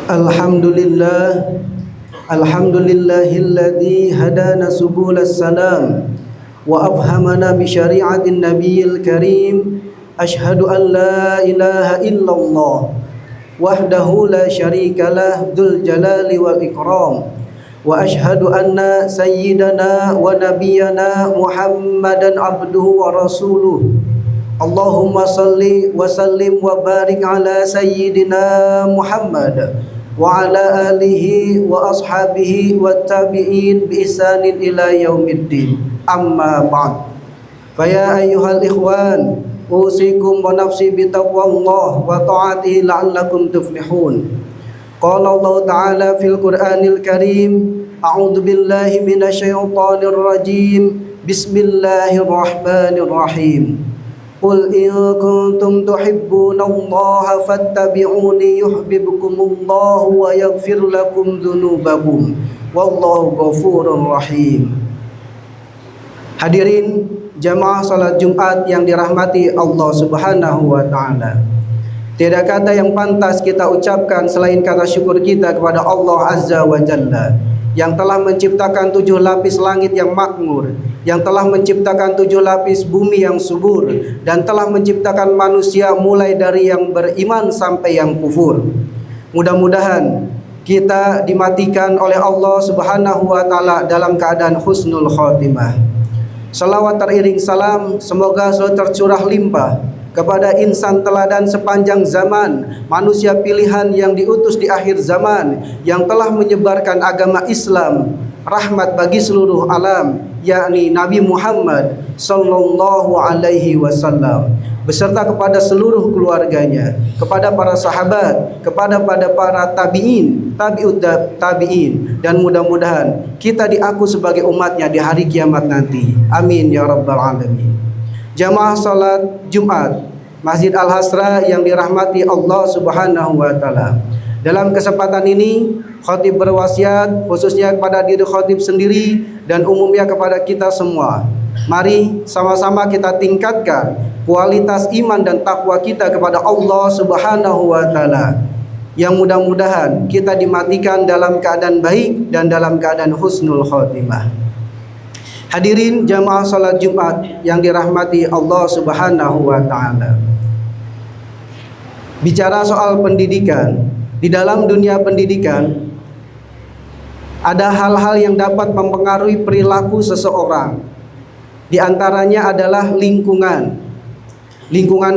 Alhamdulillah, alhamdulillahilladzi hadana subulas salam wa afhamana bi syari'atin nabiyil karim. Ashhadu an la ilaha illallah wahdahu la syarikalah dzul jalali wal ikram, wa ashhadu anna sayyidana wa nabiyyana Muhammadan abduhu wa rasuluh. Allahumma salli wa sallim wa barik ala sayyidina Muhammad wa ala alihi wa ashabihi wa tabi'in bi ihsanin ila yaumiddin. Amma ba'd. Faya ayyuhal ikhwan, usikum wa nafsi bi taqwallah wa ta'atihi la'allakum tuflihun. Qala Allah ta'ala fil Qur'anil Karim, a'udzu billahi minasyaitonir rajim. Bismillahirrahmanirrahim. Qul in kuntum tuhibbunallaha fattabi'uni yuhibbukumullahu wa yaghfir lakum dzunubakum wallahu ghafurur rahim. Hadirin jamaah salat Jumat yang dirahmati Allah Subhanahu wa taala. Tiada kata yang pantas kita ucapkan selain kata syukur kita kepada Allah Azza wa Jalla yang telah menciptakan 7 lapis langit yang makmur, yang telah menciptakan 7 lapis bumi yang subur, dan telah menciptakan manusia mulai dari yang beriman sampai yang kufur. Mudah-mudahan kita dimatikan oleh Allah Subhanahu wa taala dalam keadaan husnul khotimah. Salawat teriring salam semoga selalu tercurah limpah kepada insan teladan sepanjang zaman, manusia pilihan yang diutus di akhir zaman, yang telah menyebarkan agama Islam, rahmat bagi seluruh alam, yakni Nabi Muhammad sallallahu alaihi wasallam, beserta kepada seluruh keluarganya, kepada para sahabat, kepada para tabi'in, tabi'ut tabi'in, dan mudah-mudahan kita diaku sebagai umatnya di hari kiamat nanti. Amin ya rabbal alamin. Jamaah salat Jumat Masjid Al-Hasra yang dirahmati Allah Subhanahu wa taala. Dalam kesempatan ini khatib berwasiat khususnya kepada diri khatib sendiri dan umumnya kepada kita semua. Mari sama-sama kita tingkatkan kualitas iman dan takwa kita kepada Allah Subhanahu wa taala, yang mudah-mudahan kita dimatikan dalam keadaan baik dan dalam keadaan husnul khotimah. Hadirin jamaah salat Jumat yang dirahmati Allah Subhanahu wa taala. Bicara soal pendidikan, di dalam dunia pendidikan ada hal-hal yang dapat mempengaruhi perilaku seseorang. Di antaranya adalah lingkungan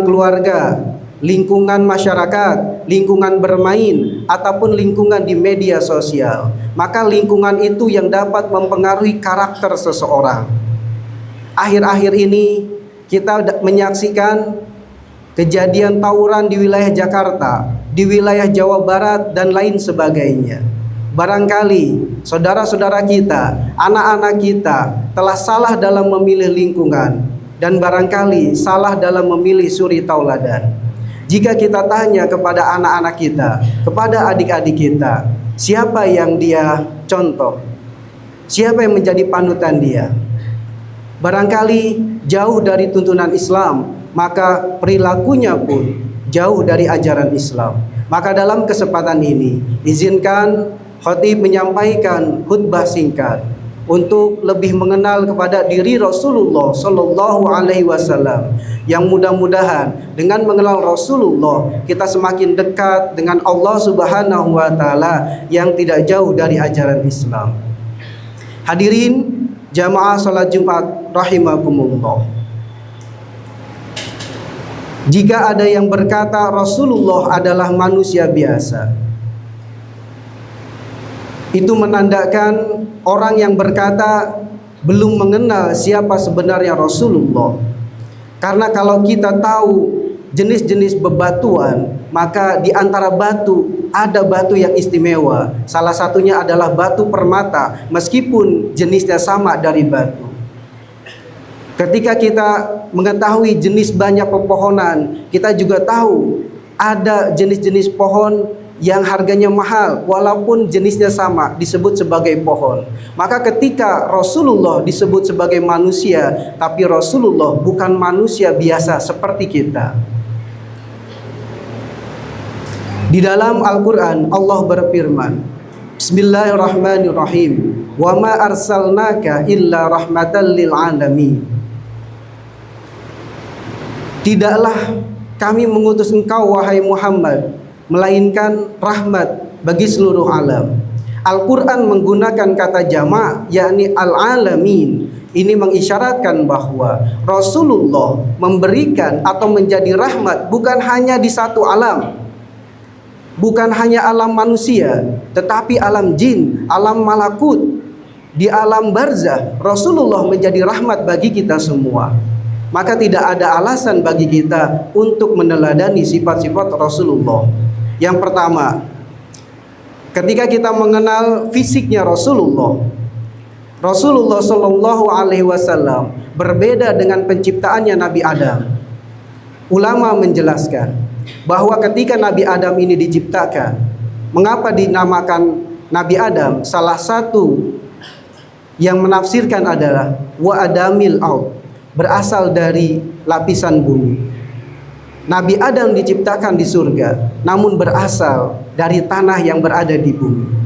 keluarga, lingkungan masyarakat, lingkungan bermain, ataupun lingkungan di media sosial. Maka lingkungan itu yang dapat mempengaruhi karakter seseorang. Akhir-akhir ini kita menyaksikan kejadian tawuran di wilayah Jakarta, di wilayah Jawa Barat, dan lain sebagainya. Barangkali saudara-saudara kita, anak-anak kita telah salah dalam memilih lingkungan, dan barangkali salah dalam memilih suri tauladan. Jika kita tanya kepada anak-anak kita, kepada adik-adik kita, siapa yang dia contoh? Siapa yang menjadi panutan dia? Barangkali jauh dari tuntunan Islam, maka perilakunya pun jauh dari ajaran Islam. Maka dalam kesempatan ini, izinkan khatib menyampaikan khutbah singkat untuk lebih mengenal kepada diri Rasulullah sallallahu alaihi wasallam, yang mudah-mudahan dengan mengenal Rasulullah kita semakin dekat dengan Allah Subhanahu wa taala yang tidak jauh dari ajaran Islam. Hadirin jamaah salat Jumat rahimakumullah. Jika ada yang berkata Rasulullah adalah manusia biasa, itu menandakan orang yang berkata belum mengenal siapa sebenarnya Rasulullah. Karena kalau kita tahu jenis-jenis bebatuan, maka di antara batu ada batu yang istimewa. Salah satunya adalah batu permata, meskipun jenisnya sama dari batu. Ketika kita mengetahui jenis banyak pepohonan, kita juga tahu ada jenis-jenis pohon yang harganya mahal walaupun jenisnya sama, disebut sebagai pohon. Maka ketika Rasulullah disebut sebagai manusia, tapi Rasulullah bukan manusia biasa seperti kita. Di dalam Al-Quran Allah berfirman, Bismillahirrahmanirrahim, wa ma arsalnaka illa rahmatan lil alamin. Tidaklah kami mengutus engkau wahai Muhammad melainkan rahmat bagi seluruh alam. Al-Quran menggunakan kata jama', yakni al-alamin. Ini mengisyaratkan bahwa Rasulullah memberikan atau menjadi rahmat bukan hanya di satu alam, bukan hanya alam manusia, tetapi alam jin, alam malakut, di alam barzah. Rasulullah menjadi rahmat bagi kita semua. Maka tidak ada alasan bagi kita untuk meneladani sifat-sifat Rasulullah. Yang pertama, ketika kita mengenal fisiknya Rasulullah Shallallahu Alaihi Wasallam berbeda dengan penciptaannya Nabi Adam. Ulama menjelaskan bahwa ketika Nabi Adam ini diciptakan, mengapa dinamakan Nabi Adam? Salah satu yang menafsirkan adalah wa adamil ard, berasal dari lapisan bumi. Nabi Adam diciptakan di surga, namun berasal dari tanah yang berada di bumi.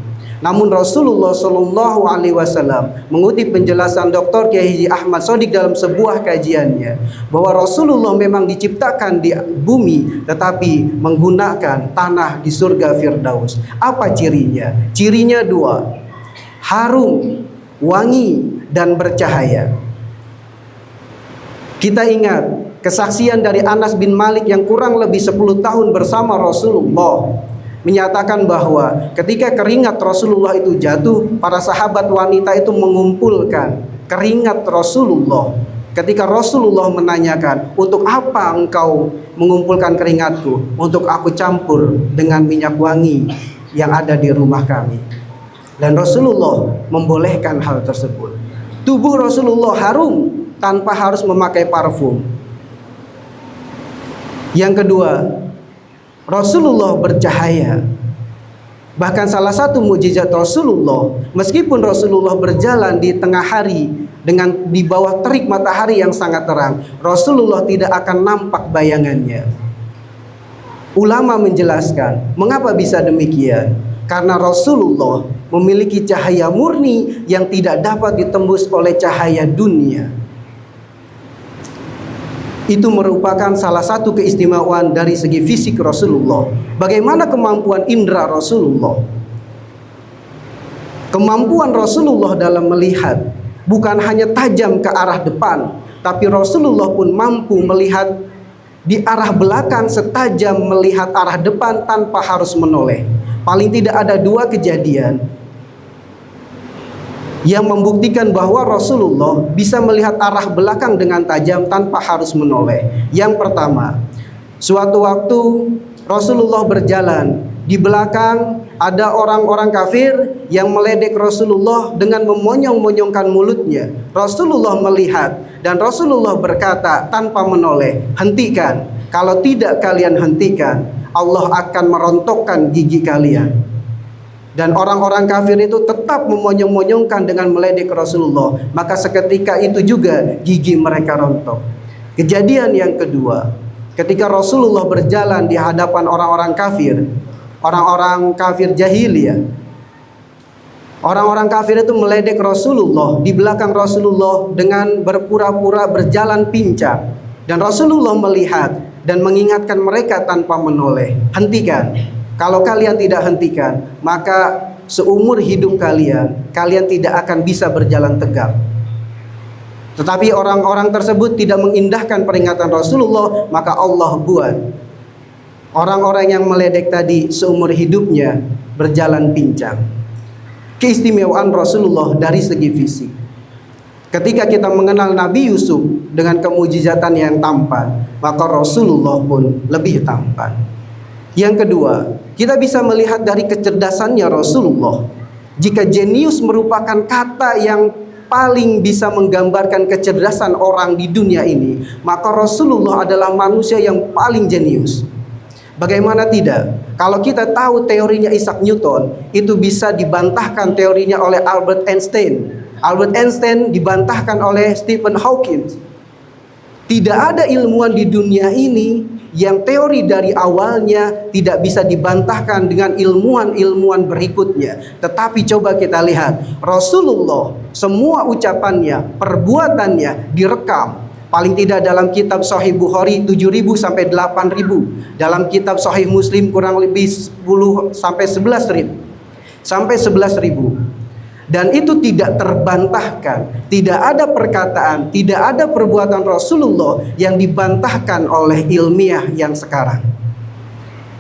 Namun Rasulullah Shallallahu Alaihi Wasallam mengutip penjelasan Dr. Kiai Haji Ahmad Shadiq dalam sebuah kajiannya bahwa Rasulullah memang diciptakan di bumi, tetapi menggunakan tanah di surga Firdaus. Apa cirinya? Cirinya dua: harum, wangi, dan bercahaya. Kita ingat kesaksian dari Anas bin Malik yang kurang lebih 10 tahun bersama Rasulullah, menyatakan bahwa ketika keringat Rasulullah itu jatuh, para sahabat wanita itu mengumpulkan keringat Rasulullah. Ketika Rasulullah menanyakan, untuk apa engkau mengumpulkan keringatku? Untuk aku campur dengan minyak wangi yang ada di rumah kami. Dan Rasulullah membolehkan hal tersebut. Tubuh Rasulullah harum tanpa harus memakai parfum. Yang kedua, Rasulullah bercahaya. Bahkan salah satu mukjizat Rasulullah, meskipun Rasulullah berjalan di tengah hari dengan di bawah terik matahari yang sangat terang, Rasulullah tidak akan nampak bayangannya. Ulama menjelaskan mengapa bisa demikian. Karena Rasulullah memiliki cahaya murni yang tidak dapat ditembus oleh cahaya dunia. Itu merupakan salah satu keistimewaan dari segi fisik Rasulullah. Bagaimana kemampuan indera Rasulullah? Kemampuan Rasulullah dalam melihat bukan hanya tajam ke arah depan, tapi Rasulullah pun mampu melihat di arah belakang setajam melihat arah depan tanpa harus menoleh. Paling tidak ada dua kejadian yang membuktikan bahwa Rasulullah bisa melihat arah belakang dengan tajam tanpa harus menoleh. Yang pertama, suatu waktu Rasulullah berjalan, di belakang ada orang-orang kafir yang meledek Rasulullah dengan memonyong-monyongkan mulutnya. Rasulullah melihat dan Rasulullah berkata tanpa menoleh, hentikan. Kalau tidak kalian hentikan, Allah akan merontokkan gigi kalian. Dan orang-orang kafir itu tetap memonyong-monyongkan dengan meledek Rasulullah. Maka seketika itu juga gigi mereka rontok. Kejadian yang kedua, ketika Rasulullah berjalan di hadapan orang-orang kafir, orang-orang kafir jahiliyah, orang-orang kafir itu meledek Rasulullah di belakang Rasulullah dengan berpura-pura berjalan pincang. Dan Rasulullah melihat dan mengingatkan mereka tanpa menoleh, hentikan. Kalau kalian tidak hentikan, maka seumur hidup kalian tidak akan bisa berjalan tegak. Tetapi orang-orang tersebut tidak mengindahkan peringatan Rasulullah, maka Allah buat orang-orang yang meledek tadi seumur hidupnya berjalan pincang. Keistimewaan Rasulullah dari segi fisik. Ketika kita mengenal Nabi Yusuf dengan kemujizatan yang tampan, maka Rasulullah pun lebih tampan. Yang kedua, kita bisa melihat dari kecerdasannya Rasulullah. Jika jenius merupakan kata yang paling bisa menggambarkan kecerdasan orang di dunia ini, maka Rasulullah adalah manusia yang paling jenius. Bagaimana tidak? Kalau kita tahu teorinya Isaac Newton, itu bisa dibantahkan teorinya oleh Albert Einstein. Albert Einstein dibantahkan oleh Stephen Hawking. Tidak ada ilmuwan di dunia ini yang teori dari awalnya tidak bisa dibantahkan dengan ilmuwan-ilmuwan berikutnya. Tetapi coba kita lihat, Rasulullah semua ucapannya, perbuatannya direkam. Paling tidak dalam kitab Sahih Bukhari 7.000 sampai 8.000, dalam kitab Sahih Muslim kurang lebih 10 sampai 11.000. Sampai 11.000. Dan itu tidak terbantahkan. Tidak ada perkataan, tidak ada perbuatan Rasulullah yang dibantahkan oleh ilmiah yang sekarang.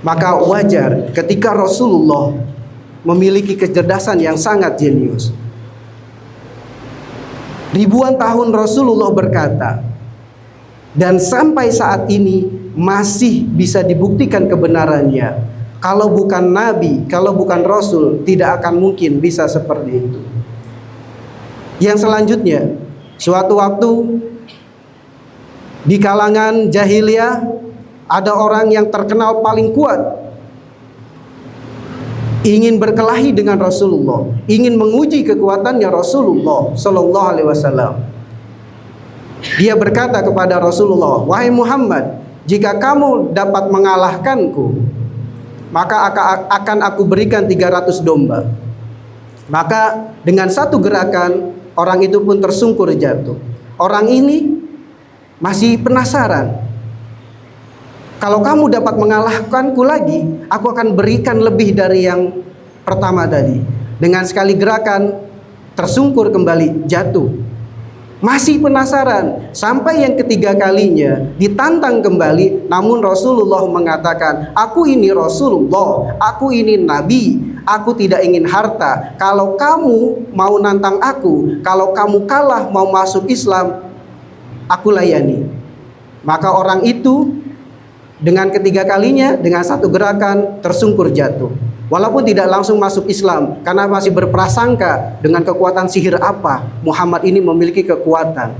Maka wajar ketika Rasulullah memiliki kecerdasan yang sangat jenius. Ribuan tahun Rasulullah berkata, dan sampai saat ini masih bisa dibuktikan kebenarannya. Kalau bukan Nabi, kalau bukan Rasul, tidak akan mungkin bisa seperti itu. Yang selanjutnya, suatu waktu di kalangan jahiliyah ada orang yang terkenal paling kuat, ingin berkelahi dengan Rasulullah, ingin menguji kekuatannya Rasulullah Sallallahu Alaihi Wasallam. Dia berkata kepada Rasulullah, "Wahai Muhammad, jika kamu dapat mengalahkanku, maka akan aku berikan 300 domba." Maka dengan satu gerakan orang itu pun tersungkur jatuh. Orang ini masih penasaran. Kalau kamu dapat mengalahkanku lagi, aku akan berikan lebih dari yang pertama tadi. Dengan sekali gerakan tersungkur kembali, jatuh. Masih penasaran, sampai yang ketiga kalinya ditantang kembali. Namun Rasulullah mengatakan, "Aku ini Rasulullah, aku ini Nabi, aku tidak ingin harta. Kalau kamu mau nantang aku, kalau kamu kalah mau masuk Islam, aku layani." Maka orang itu dengan ketiga kalinya, dengan satu gerakan tersungkur jatuh. Walaupun tidak langsung masuk Islam, karena masih berprasangka dengan kekuatan sihir apa Muhammad ini memiliki kekuatan.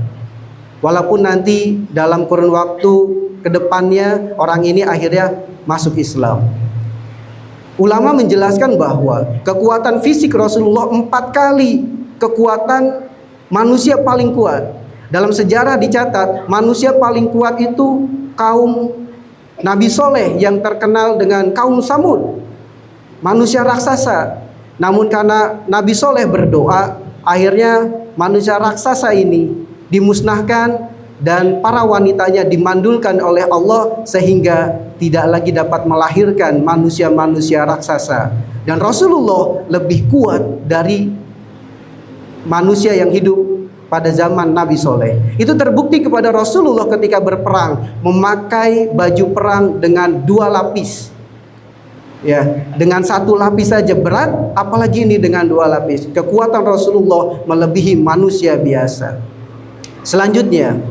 Walaupun nanti dalam kurun waktu kedepannya orang ini akhirnya masuk Islam. Ulama menjelaskan bahwa kekuatan fisik Rasulullah 4 kali kekuatan manusia paling kuat. Dalam sejarah dicatat manusia paling kuat itu kaum Nabi Soleh yang terkenal dengan kaum Samud, manusia raksasa. Namun karena Nabi Soleh berdoa, akhirnya manusia raksasa ini dimusnahkan dan para wanitanya dimandulkan oleh Allah sehingga tidak lagi dapat melahirkan manusia-manusia raksasa. Dan Rasulullah lebih kuat dari manusia yang hidup pada zaman Nabi Soleh. Itu terbukti kepada Rasulullah ketika berperang, memakai baju perang dengan 2 lapis. Ya, dengan 1 lapis saja berat, apalagi ini dengan 2 lapis. Kekuatan Rasulullah melebihi manusia biasa. Selanjutnya,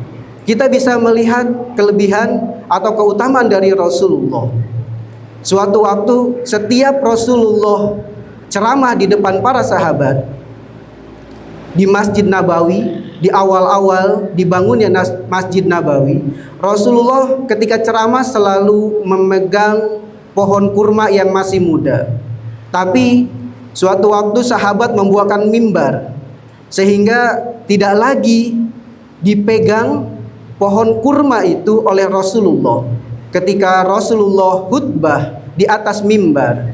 kita bisa melihat kelebihan atau keutamaan dari Rasulullah. Suatu waktu setiap Rasulullah ceramah di depan para sahabat di Masjid Nabawi, di awal-awal dibangunnya Masjid Nabawi, Rasulullah ketika ceramah selalu memegang pohon kurma yang masih muda. Tapi suatu waktu sahabat membuatkan mimbar sehingga tidak lagi dipegang pohon kurma itu oleh Rasulullah. Ketika Rasulullah khutbah di atas mimbar,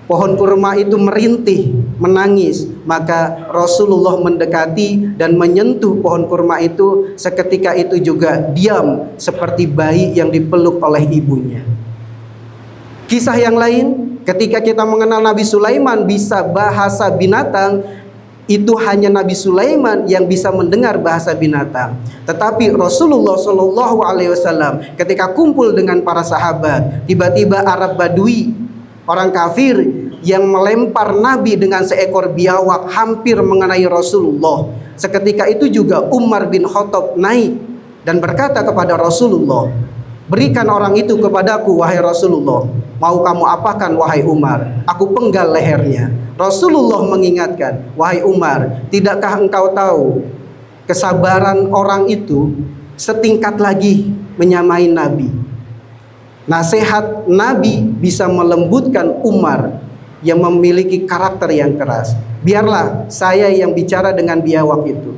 pohon kurma itu merintih, menangis. Maka Rasulullah mendekati dan menyentuh pohon kurma itu. Seketika itu juga diam seperti bayi yang dipeluk oleh ibunya. Kisah yang lain, ketika kita mengenal Nabi Sulaiman bisa bahasa binatang, itu hanya Nabi Sulaiman yang bisa mendengar bahasa binatang. Tetapi Rasulullah Shallallahu Alaihi Wasallam ketika kumpul dengan para sahabat, tiba-tiba Arab Badui, orang kafir yang melempar Nabi dengan seekor biawak hampir mengenai Rasulullah. Seketika itu juga Umar bin Khattab naik dan berkata kepada Rasulullah, "Berikan orang itu kepadaku, wahai Rasulullah. Mau kamu apakan, wahai Umar? Aku penggal lehernya." Rasulullah mengingatkan, "Wahai Umar, tidakkah engkau tahu kesabaran orang itu setingkat lagi menyamai Nabi?" Nasihat Nabi bisa melembutkan Umar yang memiliki karakter yang keras. Biarlah saya yang bicara dengan biawak itu.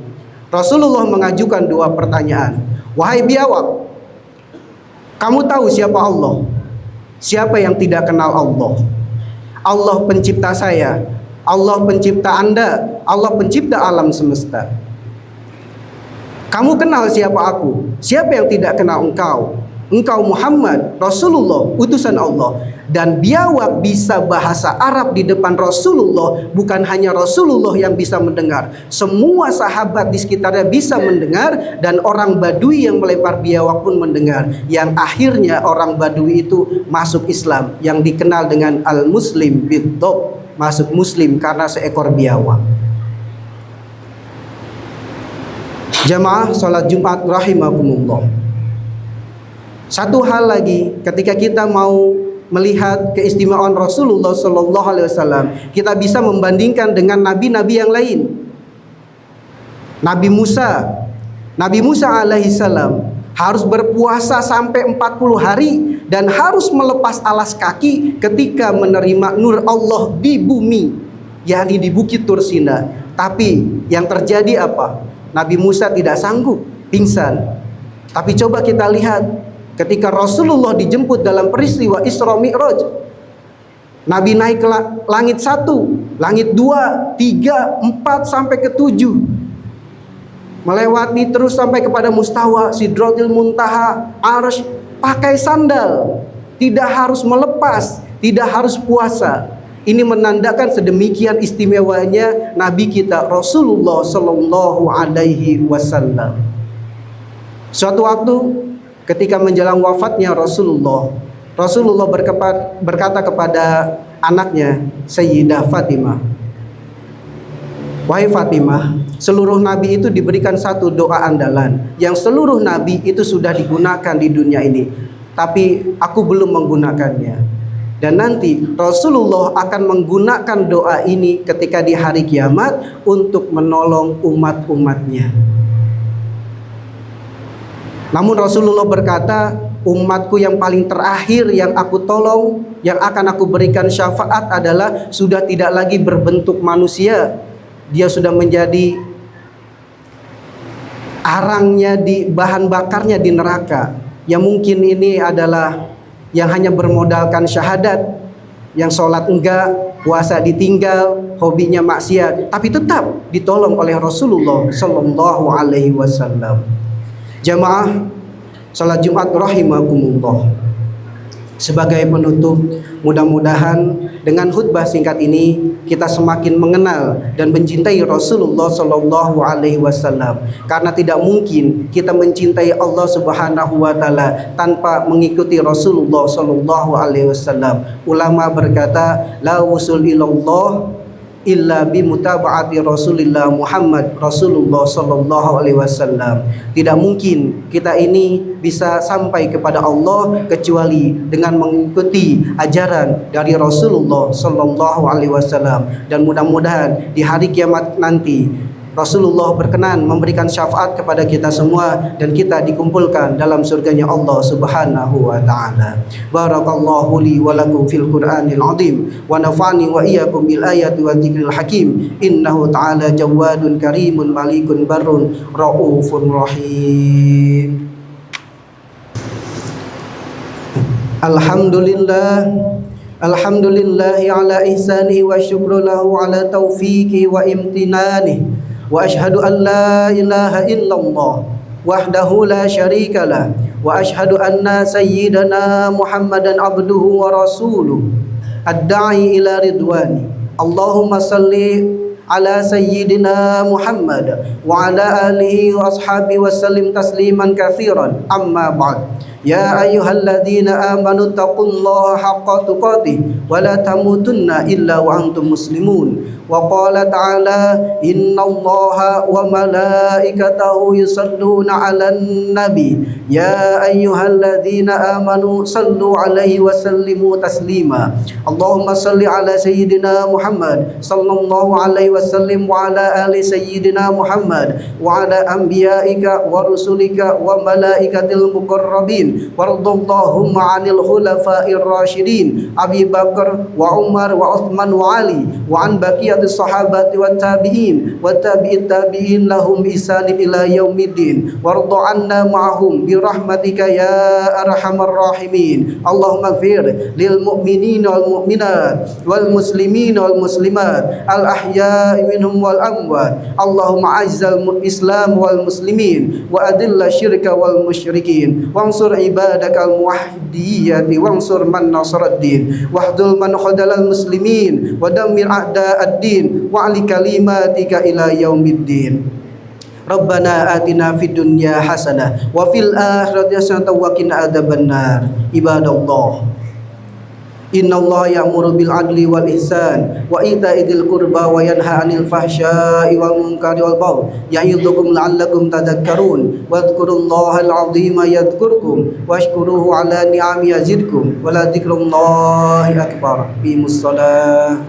Rasulullah mengajukan dua pertanyaan. Wahai biawak, kamu tahu siapa Allah? Siapa yang tidak kenal Allah? Allah pencipta saya, Allah pencipta Anda, Allah pencipta alam semesta. Kamu kenal siapa aku? Siapa yang tidak kenal engkau? Engkau Muhammad, Rasulullah, utusan Allah. Dan biawak bisa bahasa Arab di depan Rasulullah. Bukan hanya Rasulullah yang bisa mendengar, semua sahabat di sekitarnya bisa mendengar. Dan orang Badui yang melempar biawak pun mendengar. Yang akhirnya orang Badui itu masuk Islam, yang dikenal dengan Al-Muslim bid-Dob, masuk Muslim karena seekor biawak. Jamaah salat Jumat rahimakumullah. Satu hal lagi, ketika kita mau melihat keistimewaan Rasulullah Sallallahu Alaihi Wasallam, kita bisa membandingkan dengan nabi-nabi yang lain. Nabi Musa alaihi salam harus berpuasa sampai 40 hari dan harus melepas alas kaki ketika menerima nur Allah di bumi, yakni di Bukit Tursina. Tapi yang terjadi apa? Nabi Musa tidak sanggup, pingsan. Tapi coba kita lihat ketika Rasulullah dijemput dalam peristiwa Isra Mi'raj. Nabi naik ke langit 1, langit 2, 3, 4 sampai ke 7. Melewati terus sampai kepada Mustawa, Sidratil Muntaha, Arsy, pakai sandal. Tidak harus melepas, tidak harus puasa. Ini menandakan sedemikian istimewanya Nabi kita Rasulullah Sallallahu Alaihi Wasallam. Suatu waktu ketika menjelang wafatnya Rasulullah berkata kepada anaknya Sayyidah Fatimah, wahai Fatimah, seluruh nabi itu diberikan satu doa andalan yang seluruh nabi itu sudah digunakan di dunia ini, tapi aku belum menggunakannya. Dan nanti Rasulullah akan menggunakan doa ini ketika di hari kiamat untuk menolong umat-umatnya. Namun Rasulullah berkata, umatku yang paling terakhir yang aku tolong, yang akan aku berikan syafaat adalah sudah tidak lagi berbentuk manusia. Dia sudah menjadi arangnya, di bahan bakarnya di neraka. Yang mungkin ini adalah yang hanya bermodalkan syahadat, yang sholat enggak, puasa ditinggal, hobinya maksiat, tapi tetap ditolong oleh Rasulullah Sallallahu Alaihi Wasallam. Jamaah salat Jumat rahimakumullah. Sebagai penutup, mudah-mudahan dengan khutbah singkat ini kita semakin mengenal dan mencintai Rasulullah Sallallahu Alaihi Wasallam. Karena tidak mungkin kita mencintai Allah Subhanahu Wa Taala tanpa mengikuti Rasulullah Sallallahu Alaihi Wasallam. Ulama berkata, la wusul ilallah illa bi mutaba'ati Rasulillah Muhammad Rasulullah Sallallahu Alaihi Wasallam. Tidak mungkin kita ini bisa sampai kepada Allah kecuali dengan mengikuti ajaran dari Rasulullah Sallallahu Alaihi Wasallam. Dan mudah-mudahan di hari kiamat nanti Rasulullah berkenan memberikan syafaat kepada kita semua dan kita dikumpulkan dalam surganya Allah Subhanahu wa taala. Barakallahu li wa lakum fil Qur'anil azim wa nafa'ani wa iyyakum bil ayati wa dzikril hakim. Innahu ta'ala jawadun karimun malikun barrun raufur rahim. Alhamdulillahi ala ihsanihi wa syukru lahu ala taufiqi wa imtinanihi. Wa ashhadu an la ilaha illallah wahdahu la syarika lah wa ashhadu anna sayyidana Muhammadan abduhu wa rasuluh ad-da'i ila ridwani. Allahumma salli ala sayyidina Muhammad wa ala alihi wa ashabihi wa sallim tasliman katsiran. Amma ba'd. Ya ayyuhalladzina amanu taqullaha haqqa tuqatih wa la tamutunna illa wa antum muslimun. Wa qala ta'ala innallaha wa malaikatahu yusalluna 'alan nabi ya ayyuhalladzina amanu sallu 'alaihi wa sallimu taslima. Allahumma salli 'ala sayyidina Muhammad sallallahu 'alaihi wasallim wa 'ala ali sayyidina Muhammad wa 'ala anbiya'ika wa rusulika wa malaikatil muqarrabin Wardallahumma 'anil khulafa'ir rasyidin Abi Bakar wa Umar wa Uthman wa Ali wa an baqiyatis sahabati wat tabi'in wa tabi'it tabi'in lahum ihsan ila yaumiddin warda 'anna ma'hum bi rahmatika ya arhamar rahimin. Allahumma ighfir lil mu'minina wal mu'minat wal muslimina wal muslimat al ahya'i minhum wal amwat. Allahumma a'izzal islam wal muslimin wa adilla syirka wal musyrikin wansur ibadakal muwahhidiyati wansur man nasaraddin wahdul man khadalal muslimin wa dammir a'da'ad-din wa ali kalimatika ila yaumiddin. Rabbana atina fid dunya hasanah wa fil akhirati hasanah wa qina adzabannar. Ibadallah, innallaha ya'muru bil adli wal ihsan wa ita'i dzil qurba wa yanha 'anil fahsya'i wal munkari wal baghi ya'idzukum la'allakum tadhakkarun wadhkurullahal 'azima yadhkurkum washkuruhu 'ala ni'amihi yazidkum wa la dzikrullahi akbar. Bimussalah.